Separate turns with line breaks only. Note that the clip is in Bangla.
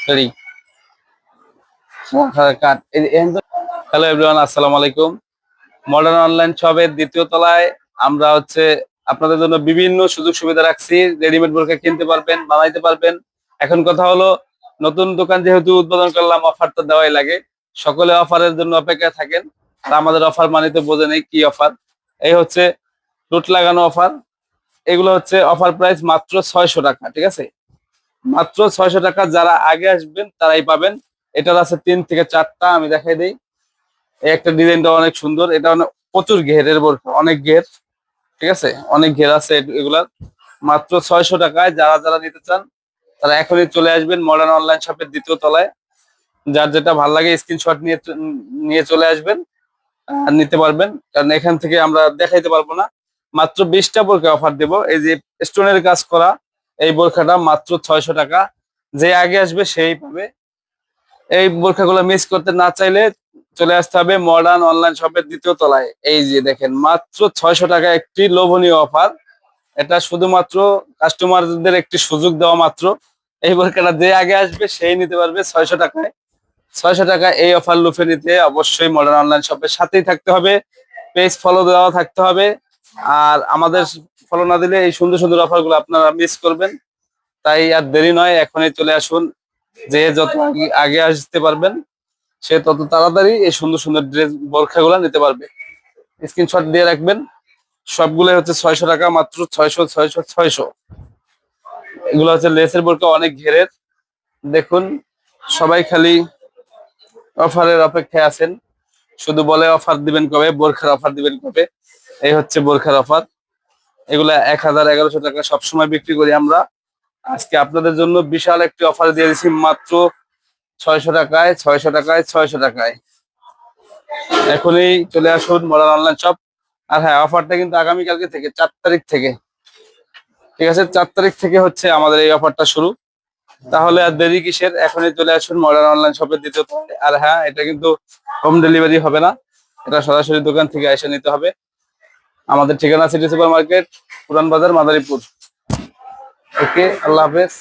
রেডি। হ্যালো এভরিওয়ান, আসসালামু আলাইকুম। মডার্ন অনলাইন শপের দ্বিতীয় তলায় আমরা আপনাদের জন্য বিভিন্ন সুযোগ সুবিধা রাখছি। রেডিমেড বোরকা কিনতে পারবেন, বানাইতে পারবেন। এখন কথা হলো, নতুন দোকান যেহেতু উদ্বোধন করলাম, অফার তো দেওয়াই লাগে। সকলে অফারের জন্য অপেক্ষায় থাকেন। আর আমাদের অফার মানে তো বোঝে নেই কি অফার। এই হচ্ছে টুট লাগানো অফার। এগুলো হচ্ছে অফার প্রাইস মাত্র 600 টাকা, ঠিক আছে? মাত্র 600 টাকা। যারা আগে আসবেন তারাই পাবেন। এটার আছে 3 থেকে 4টা, আমি দেখাই দিই। এই একটা ডিজাইনটা অনেক সুন্দর, এটা অনেক প্রচুর ঘেরের বোরখা, অনেক ঘের, ঠিক আছে? অনেক ঘের আছে এগুলার। মাত্র 600 টাকায় যারা যারা নিতে চান তারা এখনই চলে আসবেন মডার্ন অনলাইন শপের দ্বিতীয় তলায়। যার যেটা ভালো লাগে স্ক্রিনশট নিয়ে নিয়ে চলে আসবেন আর নিতে পারবেন। কারণ এখান থেকে আমরা দেখাইতে পারবো না। মাত্র 20টা বোরখা অফার দেব। এই যে স্টোনের কাজ করা এই বোরখাটা মাত্র 600 টাকা। যে আগে আসবে সেই পাবে। এই বোরখাগুলো মিস করতে না চাইলে চলে আসতে হবে মডার্ন অনলাইন শপের দ্বিতীয় তলায়। এই যে দেখেন, মাত্র 600 টাকা একটি লোভনীয় অফার। এটা শুধুমাত্র কাস্টমারদের একটি সুযোগ দেওয়া মাত্র। এই বোরখাটা যে আগে আসবে সেই নিতে পারবে 600 টাকায়। 600 টাকা এই অফার লুফে নিতে অবশ্যই মডার্ন অনলাইন শপের সাথেই থাকতে হবে। পেজ ফলো দেওয়া থাকতে হবে। আর আমাদের ফলো না দিলে এই সুন্দর সুন্দর অফার গুলো আপনারা মিস করবেন। তাই আর দেরি নয়, এখনই চলে আসুন। যে যত আগে আসতে পারবেন সে তত তাড়াতাড়ি এই সুন্দর সুন্দর ড্রেস বোরখাগুলো নিতে পারবে। স্ক্রিনশট দিয়ে রাখবেন। সবগুলো হচ্ছে 600 টাকা, মাত্র 600 600 600। এগুলো হচ্ছে লেসের বোরকা, অনেক ঘেরের। দেখুন, সবাই খালি অফারের অপেক্ষায় আছেন। শুধু বলে অফার দিবেন কবে, বোরখার অফার দিবেন কবে। এই হচ্ছে বোরখার অফার। এগুলা 1000 1100 টাকা সবসময় বিক্রি করি আমরা। আজকে আপনাদের জন্য বিশাল একটি অফার দিয়ে দিচ্ছি মাত্র 600 টাকায় 600 টাকায় 600 টাকায়। এখনই চলে আসুন মডার্ন অনলাইন শপ। আর হ্যাঁ, অফারটা কিন্তু আগামীকালকে থেকে 4 তারিখ থেকে, ঠিক আছে? 4 তারিখ থেকে হচ্ছে আমাদের এই অফারটা শুরু। তাহলে আর দেরি কিসের, এখনই চলে আসুন মডার্ন অনলাইন শপের দ্বিতীয় তলায়। আর হ্যাঁ, এটা কিন্তু হোম ডেলিভারি হবে না, এটা সরাসরি দোকান থেকে এসে নিতে হবে। আমাদের ঠিকানা সিটি সুপার মার্কেট, পুরান বাজার, মাদারীপুর। ওকে, আল্লাহ হাফেজ।